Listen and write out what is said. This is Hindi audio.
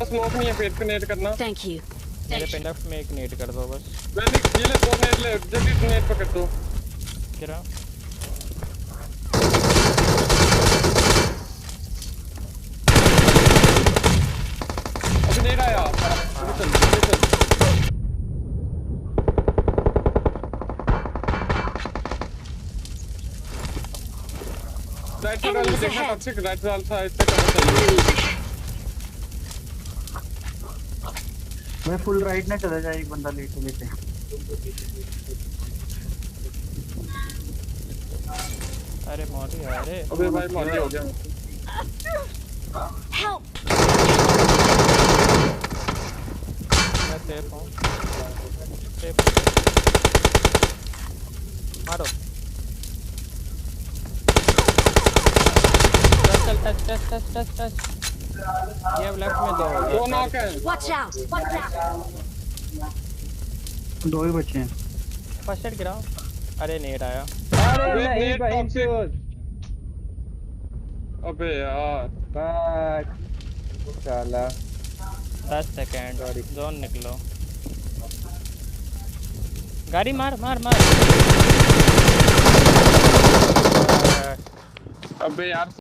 स्मोक नहीं है, पेट पे नेट करना। Thank you. मेरे पे लेफ्ट में एक नेट कर दो बस। मैंने ये ले 2 नेट ले, जल्दी नेट पकड़ दो। गिरा। अभी नेट आया। अभी चल। राइट साइड वाले देखना, टॉक्सिक राइट साइड था, इससे करना चाहिए। मैं फुल राइट ना चला जाए, एक बंदा लेटे लेटे। अरे मॉडी अरे। अबे भाई मॉडी हो गया। Help! मैं सेफ हूँ। सेफ। मारो। चल टच। ये अब लेफ्ट में 2 नॉक है। Watch out! Watch out! 2 ही बचे हैं। फर्स्ट एड गिराओ। अरे नेट आया। अरे नहीं भाई चोद। अबे यार बात साला 10 सेकंड जोन निकलो। गाड़ी मार। अबे यार